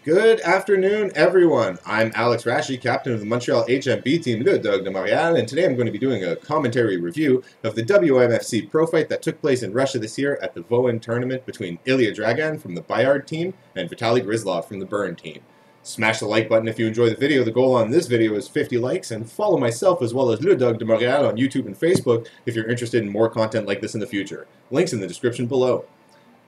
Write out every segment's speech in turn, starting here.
Good afternoon, everyone. I'm Alex Rashi, captain of the Montreal HMB team, the Dogue de Montreal, and today I'm going to be doing a commentary review of the WMFC pro fight that took place in Russia this year at the Voin tournament between Ilia Dragan from the Bayard team and Vitaly Gryzlov from the Burn team. Smash the like button if you enjoy the video. The goal on this video is 50 likes, and follow myself as well as Le Dogue de Montreal on YouTube and Facebook if you're interested in more content like this in the future. Links in the description below.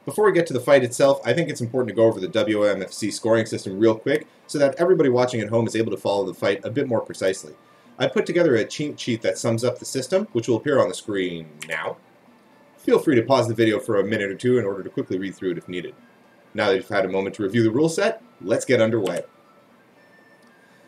Before we get to the fight itself, I think it's important to go over the WMFC scoring system real quick so that everybody watching at home is able to follow the fight a bit more precisely. I put together a cheat sheet that sums up the system, which will appear on the screen now. Feel free to pause the video for a minute or two in order to quickly read through it if needed. Now that you've had a moment to review the rule set, let's get underway.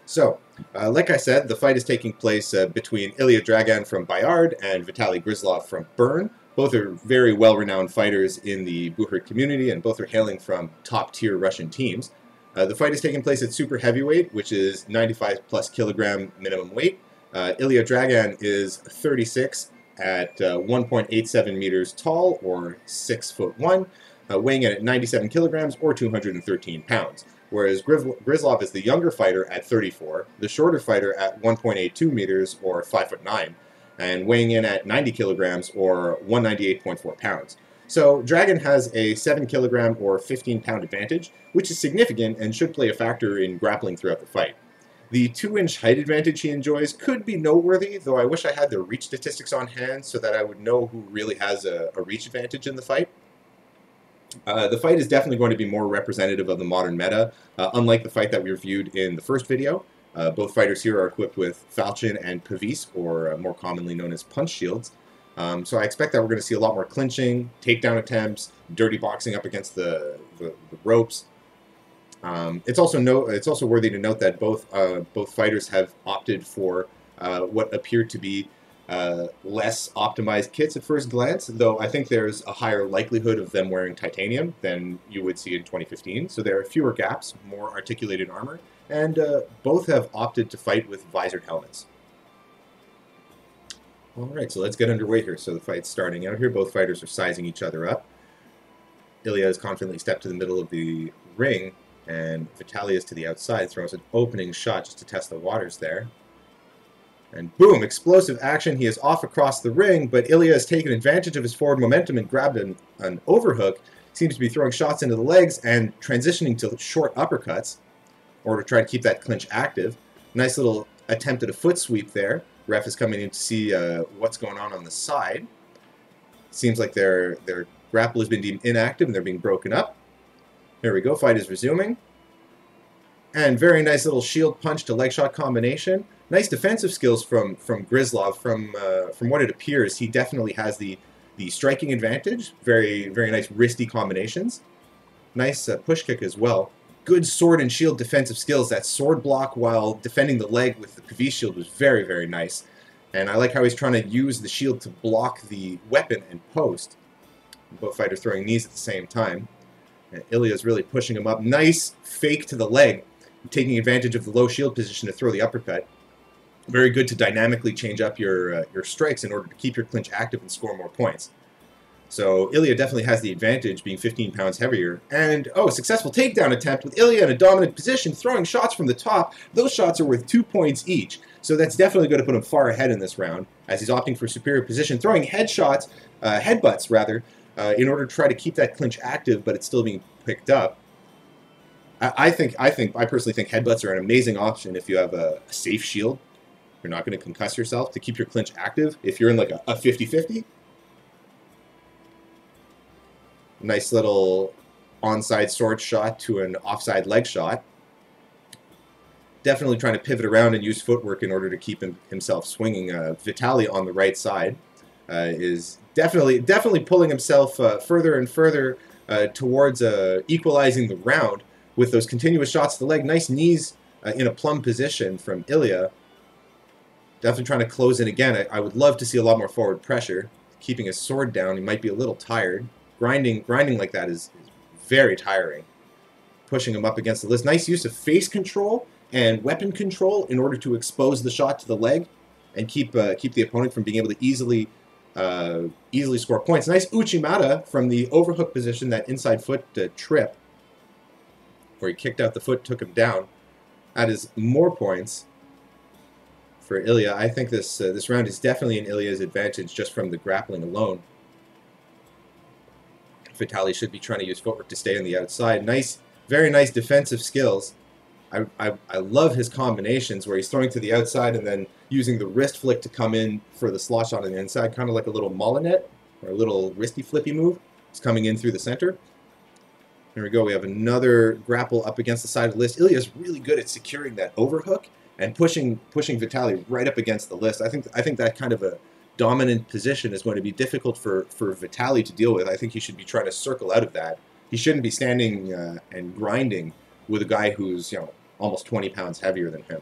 So, like I said, the fight is taking place between Ilia Dragan from Bayard and Vitaly Gryzlov from Burn. Both are very well-renowned fighters in the Buhurt community, and both are hailing from top-tier Russian teams. The fight is taking place at super heavyweight, which is 95 plus kilogram minimum weight. Ilia Dragan is 36 at 1.87 meters tall, or 6'1", weighing in at 97 kilograms, or 213 pounds. Whereas Gryzlov is the younger fighter at 34, the shorter fighter at 1.82 meters, or 5'9", and weighing in at 90 kilograms, or 198.4 pounds. So Dragan has a 7 kilogram or 15 pound advantage, which is significant and should play a factor in grappling throughout the fight. The 2-inch height advantage he enjoys could be noteworthy, though I wish I had the reach statistics on hand so that I would know who really has a reach advantage in the fight. The fight is definitely going to be more representative of the modern meta, unlike the fight that we reviewed in the first video. Both fighters here are equipped with falchion and pavis, or more commonly known as punch shields. So I expect that we're going to see a lot more clinching, takedown attempts, dirty boxing up against the ropes. It's also worthy to note that both fighters have opted for what appear to be less optimized kits at first glance, though I think there's a higher likelihood of them wearing titanium than you would see in 2015. So there are fewer gaps, more articulated armor, and both have opted to fight with visored helmets. Alright, so let's get underway here. So the fight's starting out here. Both fighters are sizing each other up. Ilia has confidently stepped to the middle of the ring, and Vitaly is to the outside, throws an opening shot just to test the waters there. And boom, explosive action. He is off across the ring, but Ilia has taken advantage of his forward momentum and grabbed an overhook. Seems to be throwing shots into the legs and transitioning to short uppercuts in order to try to keep that clinch active. Nice little attempt at a foot sweep there. Ref is coming in to see what's going on the side. Seems like their grapple has been deemed inactive and they're being broken up. Here we go, fight is resuming. And very nice little shield punch to leg shot combination. Nice defensive skills from Gryzlov. From what it appears, he definitely has the striking advantage. Very nice wristy combinations. Nice push kick as well. Good sword and shield defensive skills. That sword block while defending the leg with the pavis shield was very nice. And I like how he's trying to use the shield to block the weapon and post. Both fighters throwing knees at the same time. And Ilia's really pushing him up. Nice fake to the leg, taking advantage of the low shield position to throw the uppercut. Very good to dynamically change up your strikes in order to keep your clinch active and score more points. So Ilia definitely has the advantage, being 15 pounds heavier. And, oh, a successful takedown attempt with Ilia in a dominant position, throwing shots from the top. Those shots are worth 2 points each. So that's definitely going to put him far ahead in this round, as he's opting for superior position, throwing headbutts, in order to try to keep that clinch active, but it's still being picked up. I personally think headbutts are an amazing option if you have a safe shield. You're not going to concuss yourself to keep your clinch active. If you're in like a 50-50. Nice little onside sword shot to an offside leg shot. Definitely trying to pivot around and use footwork in order to keep himself swinging. Vitaly on the right side is definitely pulling himself further and further towards equalizing the round with those continuous shots to the leg. Nice knees in a plumb position from Ilia. Definitely trying to close in again. I would love to see a lot more forward pressure. Keeping his sword down, he might be a little tired. Grinding like that is very tiring. Pushing him up against the list. Nice use of face control and weapon control in order to expose the shot to the leg and keep the opponent from being able to easily score points. Nice uchimata from the overhook position, that inside foot trip. where he kicked out the foot, took him down. That is more points for Ilia. I think this this round is definitely in Ilia's advantage just from the grappling alone. Vitaly should be trying to use footwork to stay on the outside. Nice, very nice defensive skills. I love his combinations where he's throwing to the outside and then using the wrist flick to come in for the slot shot on the inside, kind of like a little Molinet or a little wristy flippy move. It's coming in through the center. There we go. We have another grapple up against the side of the list. Ilia is really good at securing that overhook and pushing Vitaly right up against the list. I think that kind of a dominant position is going to be difficult for Vitaly to deal with. I think he should be trying to circle out of that. He shouldn't be standing and grinding with a guy who's, you know, almost 20 pounds heavier than him.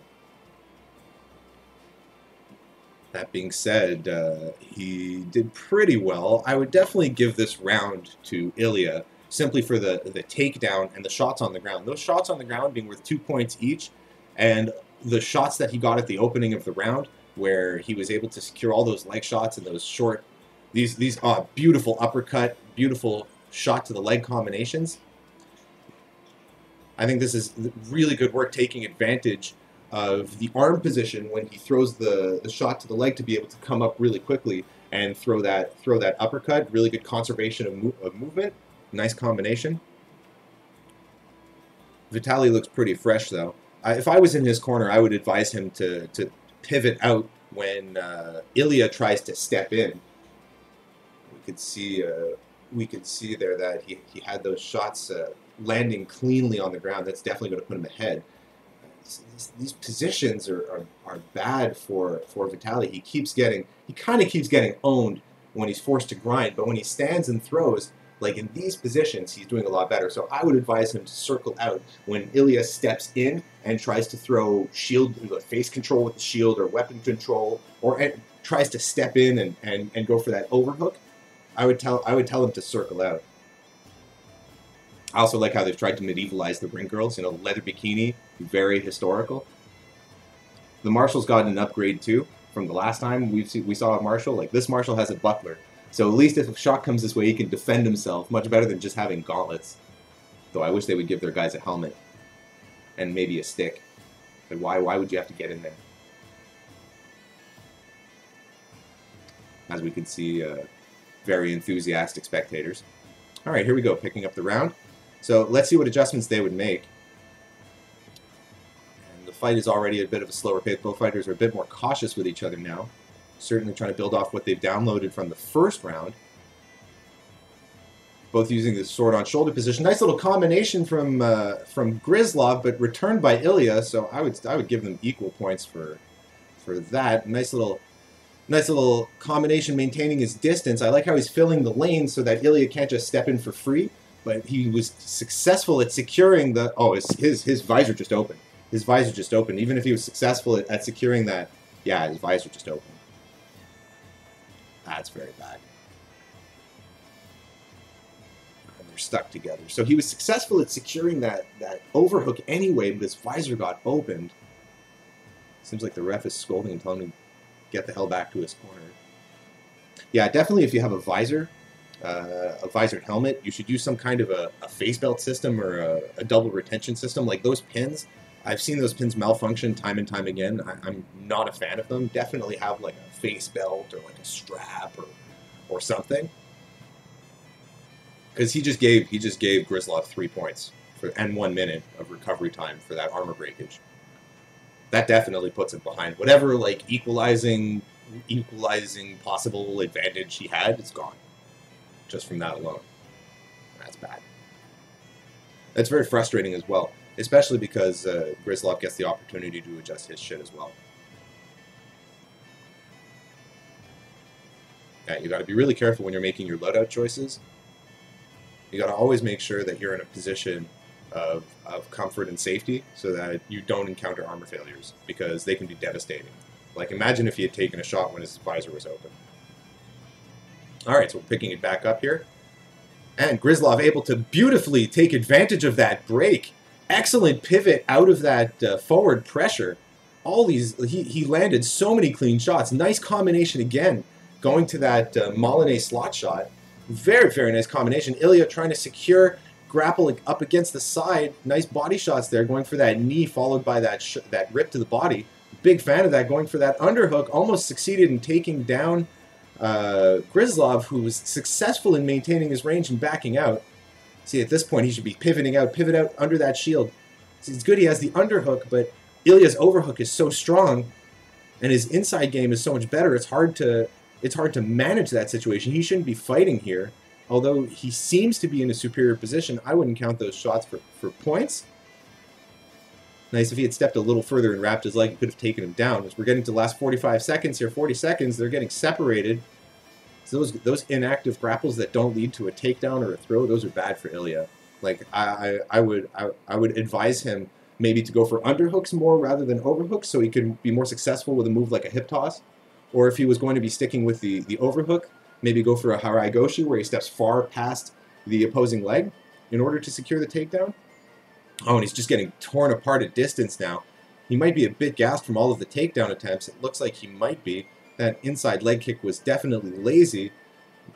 That being said, he did pretty well. I would definitely give this round to Ilia simply for the takedown and the shots on the ground. Those shots on the ground being worth 2 points each, and the shots that he got at the opening of the round where he was able to secure all those leg shots and those short, these beautiful uppercut, beautiful shot to the leg combinations. I think this is really good work taking advantage of the arm position when he throws the shot to the leg to be able to come up really quickly and throw that uppercut. Really good conservation of movement. Nice combination. Vitaly looks pretty fresh though. If I was in his corner, I would advise him to pivot out when Ilia tries to step in. We could see there that he had those shots landing cleanly on the ground. That's definitely going to put him ahead. These positions are bad for Vitaly. He kind of keeps getting owned when he's forced to grind, but when he stands and throws, like in these positions, he's doing a lot better. So I would advise him to circle out when Ilia steps in and tries to throw shield, face control with the shield or weapon control, or tries to step in and go for that overhook. I would tell him to circle out. I also like how they've tried to medievalize the ring girls. You know, leather bikini, very historical. The Marshal's gotten an upgrade too from the last time we saw a Marshal. Like this Marshal has a buckler. So at least if a shot comes this way, he can defend himself much better than just having gauntlets. Though I wish they would give their guys a helmet and maybe a stick. But why would you have to get in there? As we can see, very enthusiastic spectators. All right, here we go, picking up the round. So let's see what adjustments they would make. And the fight is already a bit of a slower pace. Both fighters are a bit more cautious with each other now. Certainly trying to build off what they've downloaded from the first round. Both using the sword on shoulder position. Nice little combination from Gryzlov, but returned by Ilia. So I would give them equal points for that. Nice little combination, maintaining his distance. I like how he's filling the lane so that Ilia can't just step in for free. But he was successful at securing the... Oh, his visor just opened. His visor just opened. Even if he was successful at securing that... Yeah, his visor just opened. That's very bad. And they're stuck together. So he was successful at securing that overhook anyway, but his visor got opened. Seems like the ref is scolding and telling him to get the hell back to his corner. Yeah, definitely if you have a visored helmet, you should use some kind of a face belt system or a double retention system. Like those pins, I've seen those pins malfunction time and time again. I'm not a fan of them. Definitely have like a face belt or like a strap or something. Because he just gave Gryzlov 3 points and 1 minute of recovery time for that armor breakage. That definitely puts him behind. Whatever like equalizing possible advantage he had, it's gone. Just from that alone. That's bad. That's very frustrating as well. Especially because Gryzlov gets the opportunity to adjust his shit as well. Yeah, you got to be really careful when you're making your loadout choices. You got to always make sure that you're in a position of comfort and safety so that you don't encounter armor failures, because they can be devastating. Like imagine if he had taken a shot when his visor was open. Alright, so we're picking it back up here. And Gryzlov able to beautifully take advantage of that break. Excellent pivot out of that forward pressure. All these, he landed so many clean shots. Nice combination again, going to that Molinet slot shot. Very, very nice combination. Ilia trying to secure, grapple up against the side. Nice body shots there, going for that knee followed by that rip to the body. Big fan of that, going for that underhook. Almost succeeded in taking down Gryzlov, who was successful in maintaining his range and backing out. See, at this point, he should be pivoting out, pivot out under that shield. See, it's good he has the underhook, but Ilia's overhook is so strong, and his inside game is so much better. It's hard to manage that situation. He shouldn't be fighting here. Although he seems to be in a superior position, I wouldn't count those shots for points. Nice if he had stepped a little further and wrapped his leg, he could have taken him down. As we're getting to the last 45 seconds here, 40 seconds, they're getting separated. So those inactive grapples that don't lead to a takedown or a throw, those are bad for Ilia. Like I would advise him maybe to go for underhooks more rather than overhooks, so he could be more successful with a move like a hip toss. Or if he was going to be sticking with the overhook, maybe go for a harai goshi where he steps far past the opposing leg in order to secure the takedown. Oh, and he's just getting torn apart at distance now. He might be a bit gassed from all of the takedown attempts. It looks like he might be. That inside leg kick was definitely lazy.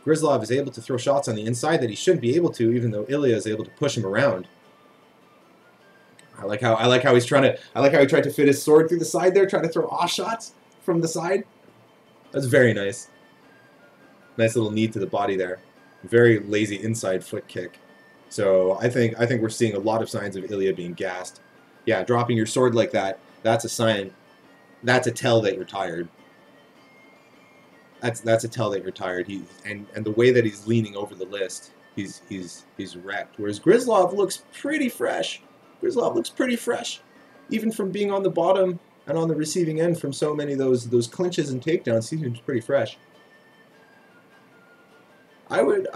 Gryzlov is able to throw shots on the inside that he shouldn't be able to, even though Ilia is able to push him around. I like how he tried to fit his sword through the side there, trying to throw off shots from the side. That's very nice. Nice little knee to the body there. Very lazy inside foot kick. So I think we're seeing a lot of signs of Ilia being gassed. Yeah, dropping your sword like that, that's a sign. That's a tell that you're tired. That's a tell that you're tired. And the way that he's leaning over the list, he's wrecked. Whereas Gryzlov looks pretty fresh. Gryzlov looks pretty fresh, even from being on the bottom and on the receiving end from so many of those clinches and takedowns. He seems pretty fresh. I would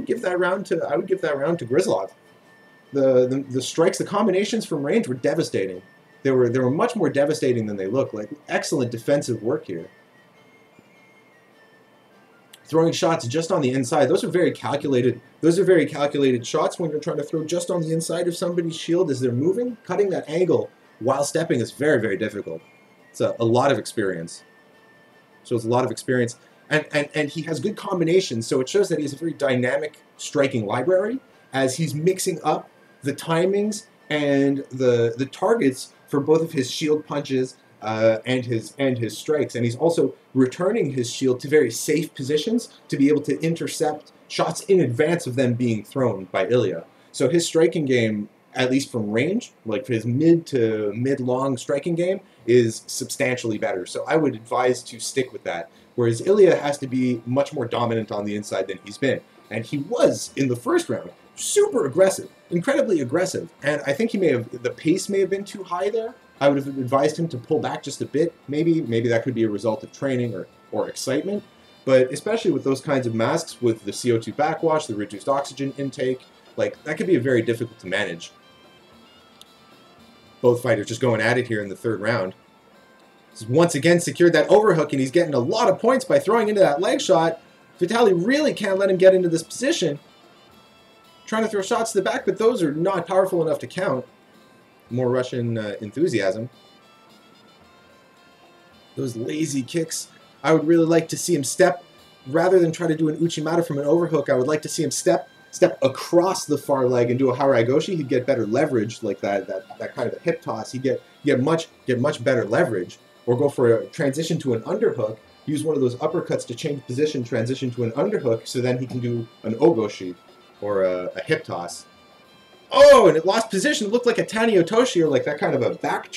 give that round to Gryzlov. The strikes, the combinations from range were devastating. They were much more devastating than they look. Like, excellent defensive work here. Throwing shots just on the inside, those are very calculated. Those are very calculated shots when you're trying to throw just on the inside of somebody's shield as they're moving. Cutting that angle while stepping is very, very difficult. It's a lot of experience. Shows a lot of experience. And he has good combinations, so it shows that he has a very dynamic striking library as he's mixing up the timings and the targets for both of his shield punches and his strikes. And he's also returning his shield to very safe positions to be able to intercept shots in advance of them being thrown by Ilia. So his striking game, at least from range, like his mid to mid-long striking game, is substantially better. So I would advise to stick with that. Whereas Ilia has to be much more dominant on the inside than he's been. And he was, in the first round, super aggressive, incredibly aggressive. And I think the pace may have been too high there. I would have advised him to pull back just a bit. Maybe that could be a result of training or excitement. But especially with those kinds of masks, with the CO2 backwash, the reduced oxygen intake, like, that could be very difficult to manage. Both fighters just going at it here in the third round. He's once again secured that overhook, and he's getting a lot of points by throwing into that leg shot. Vitaly really can't let him get into this position. Trying to throw shots to the back, but those are not powerful enough to count. More Russian enthusiasm. Those lazy kicks. I would really like to see him step, rather than try to do an Uchimata from an overhook, I would like to see him step across the far leg and do a harai goshi. He'd get better leverage, like that kind of a hip toss. He'd get much better leverage. Or go for a transition to an underhook, use one of those uppercuts to change position, transition to an underhook, so then he can do an ogoshi, or a hip toss. Oh, and it lost position. It looked like a Tani Otoshi, or like that kind of a back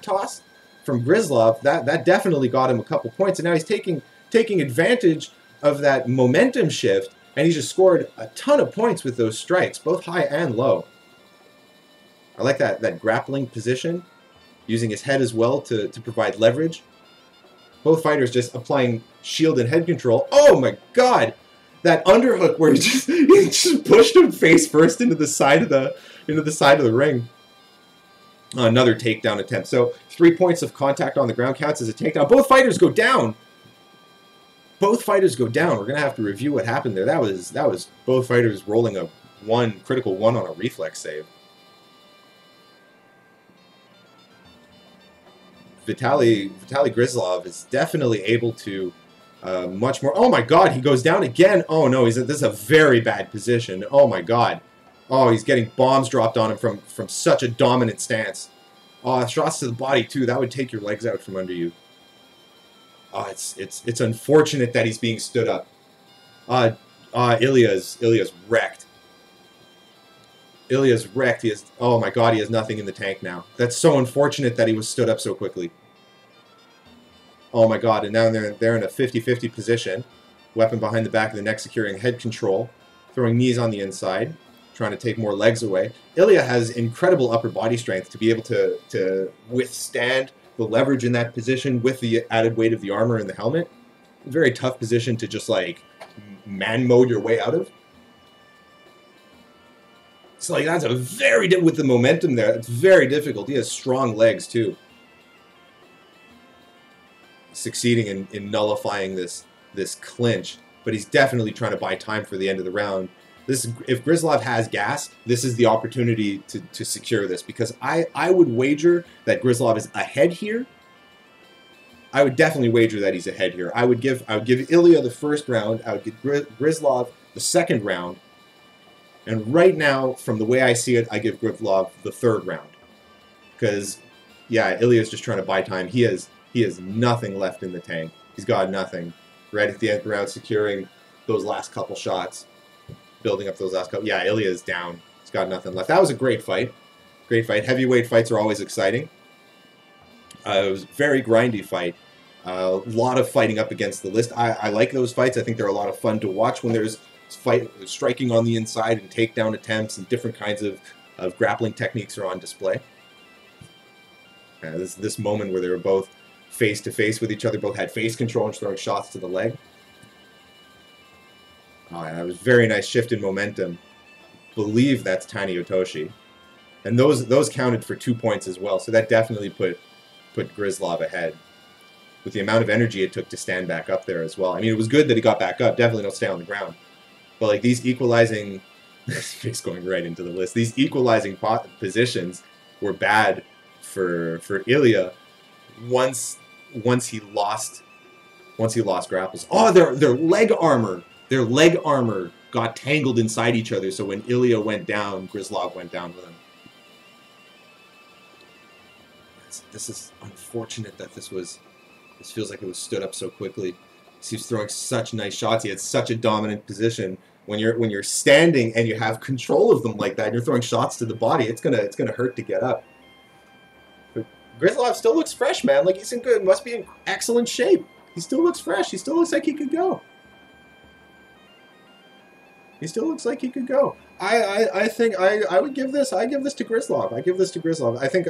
toss from Gryzlov. That definitely got him a couple points, and now he's taking advantage of that momentum shift, and he just scored a ton of points with those strikes, both high and low. I like that grappling position, using his head as well to provide leverage. Both fighters just applying shield and head control. Oh my god! That underhook where he just pushed him face first into the side of the ring. Another takedown attempt. So 3 points of contact on the ground counts as a takedown. Both fighters go down. Both fighters go down. We're gonna have to review what happened there. That was both fighters rolling a critical one on a reflex save. Vitaly Gryzlov is definitely able to much more. Oh my god, he goes down again. Oh no, this is a very bad position. Oh my god. Oh, he's getting bombs dropped on him from such a dominant stance. Oh, shots to the body too. That would take your legs out from under you. Oh, it's unfortunate that he's being stood up. Ilia's wrecked. Ilia's wrecked. He has, oh my god, he has nothing in the tank now. That's so unfortunate that he was stood up so quickly. Oh my god, and now they're in a 50-50 position. Weapon behind the back of the neck, securing head control. Throwing knees on the inside, trying to take more legs away. Ilia has incredible upper body strength to be able to withstand the leverage in that position with the added weight of the armor and the helmet. Very tough position to just like man mode your way out of. So like that's a very, with the momentum there, it's very difficult. He has strong legs too. Succeeding in nullifying this clinch, but he's definitely trying to buy time for the end of the round. If Gryzlov has gas, this is the opportunity to secure this, because I would wager that Gryzlov is ahead here. I would definitely wager that he's ahead here. I would give Ilia the first round. I would give Gryzlov the second round. And right now, from the way I see it, I give Gryzlov the third round. Because, yeah, Ilia's just trying to buy time. He has nothing left in the tank. He's got nothing. Right at the end of the round, securing those last couple shots. Building up those last couple. Yeah, Ilia is down. He's got nothing left. That was a great fight. Great fight. Heavyweight fights are always exciting. It was a very grindy fight. A lot of fighting up against the list. I like those fights. I think they're a lot of fun to watch when there's striking on the inside and takedown attempts and different kinds of grappling techniques are on display. This moment where they were both face to face with each other, both had face control and throwing shots to the leg. Oh, yeah, that was a very nice shift in momentum. Believe that's Tani Otoshi. And those counted for 2 points as well, so that definitely put Gryzlov ahead. With the amount of energy it took to stand back up there as well. I mean, it was good that he got back up. Definitely don't stay on the ground. But like these equalizing, it's going right into the list. These equalizing positions were bad for Ilia once he lost grapples. Oh, their leg armor got tangled inside each other. So when Ilia went down, Gryzlov went down with him. This is unfortunate that this feels like it was stood up so quickly. He's throwing such nice shots. He had such a dominant position. When you're standing and you have control of them like that, and you're throwing shots to the body, it's gonna hurt to get up. But Gryzlov still looks fresh, man. Like he's in good, must be in excellent shape. He still looks fresh. He still looks like he could go. He still looks like he could go. I think I would give this. I give this to Gryzlov. I give this to Gryzlov. I think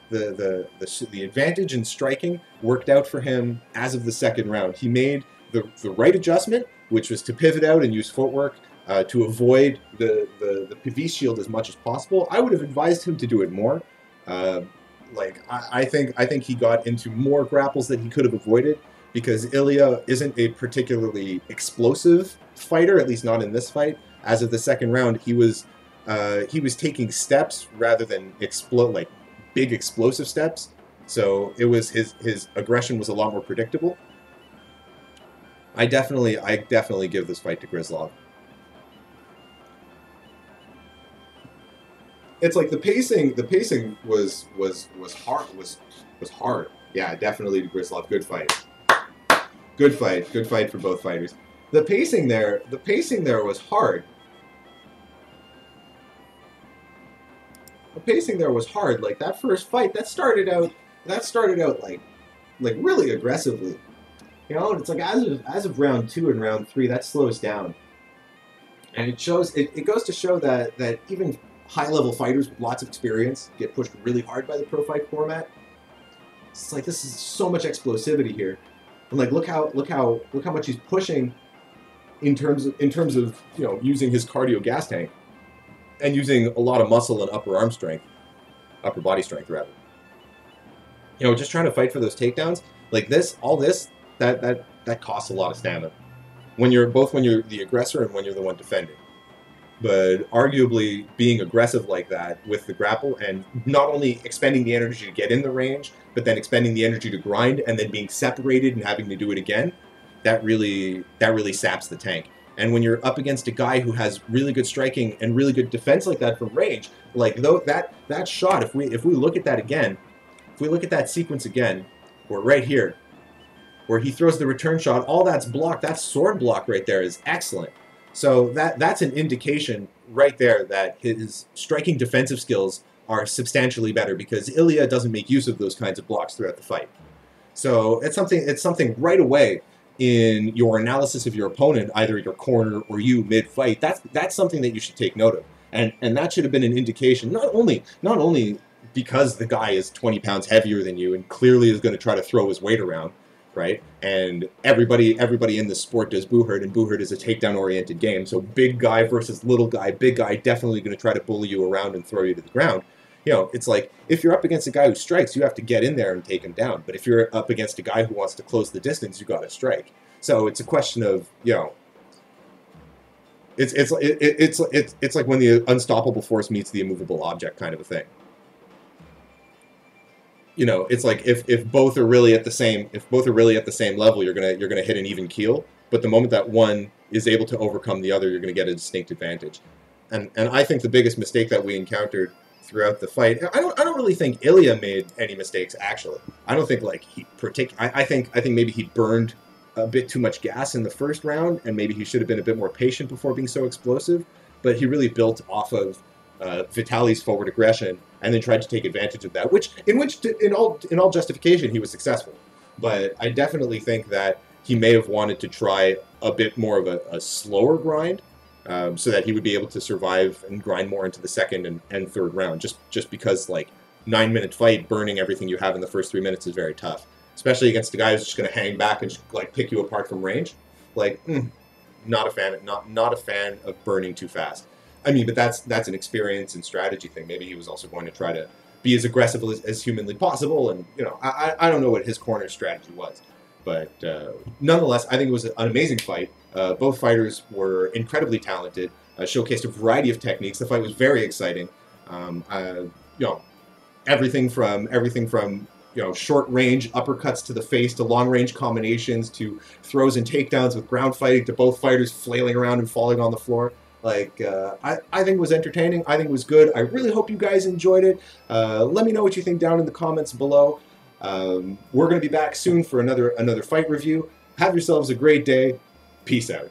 the advantage in striking worked out for him as of the second round. He made the right adjustment, which was to pivot out and use footwork to avoid the PV shield as much as possible. I would have advised him to do it more. I think he got into more grapples that he could have avoided, because Ilia isn't a particularly explosive fighter, at least not in this fight. As of the second round, he was taking steps rather than big explosive steps. So it was his aggression was a lot more predictable. I definitely give this fight to Gryzlov. It's like the pacing was hard. Yeah, definitely to Gryzlov. Good fight for both fighters. The pacing there was hard. The pacing there was hard. Like that first fight, that started out like really aggressively. You know, it's like as of round 2 and round 3, that slows down. And it goes to show that even high-level fighters with lots of experience get pushed really hard by the pro fight format. It's like this is so much explosivity here. And like look how much he's pushing in terms of using his cardio gas tank and using a lot of muscle and upper body strength rather. Just trying to fight for those takedowns like this, that costs a lot of stamina. When you're the aggressor and when you're the one defending. But arguably being aggressive like that with the grapple and not only expending the energy to get in the range, but then expending the energy to grind and then being separated and having to do it again, that really saps the tank. And when you're up against a guy who has really good striking and really good defense like that from range, like that shot, if we look at that again, if we look at that sequence again, we're right here, where he throws the return shot, all that's blocked. That sword block right there is excellent. So that's an indication right there that his striking defensive skills are substantially better, because Ilia doesn't make use of those kinds of blocks throughout the fight. So it's something right away in your analysis of your opponent, either your corner or you mid-fight. That's something that you should take note of, and that should have been an indication, not only because the guy is 20 pounds heavier than you and clearly is going to try to throw his weight around, right? And everybody in this sport does boo-hurt, and boo-hurt is a takedown-oriented game. So big guy versus little guy. Big guy definitely going to try to bully you around and throw you to the ground. You know, it's like, if you're up against a guy who strikes, you have to get in there and take him down. But if you're up against a guy who wants to close the distance, you got to strike. So it's a question of, you know, it's like when the unstoppable force meets the immovable object kind of a thing. You know, it's like if both are really at the same level, you're gonna hit an even keel. But the moment that one is able to overcome the other, you're gonna get a distinct advantage. And I think the biggest mistake that we encountered throughout the fight, I don't really think Ilia made any mistakes, actually. I don't think like I think maybe he burned a bit too much gas in the first round, and maybe he should have been a bit more patient before being so explosive. But he really built off of Vitaly's forward aggression, and then tried to take advantage of that. In all justification, he was successful. But I definitely think that he may have wanted to try a bit more of a slower grind, so that he would be able to survive and grind more into the second and third round. Just because, like, 9-minute fight, burning everything you have in the first 3 minutes is very tough, especially against a guy who's just going to hang back and just, like, pick you apart from range. Like, not a fan of burning too fast. I mean, but that's an experience and strategy thing. Maybe he was also going to try to be as aggressive as humanly possible, and you know, I don't know what his corner strategy was, but nonetheless, I think it was an amazing fight. Both fighters were incredibly talented, showcased a variety of techniques. The fight was very exciting. You know, everything from short range uppercuts to the face, to long range combinations, to throws and takedowns with ground fighting, to both fighters flailing around and falling on the floor. Like, I think it was entertaining. I think it was good. I really hope you guys enjoyed it. Let me know what you think down in the comments below. We're going to be back soon for another fight review. Have yourselves a great day. Peace out.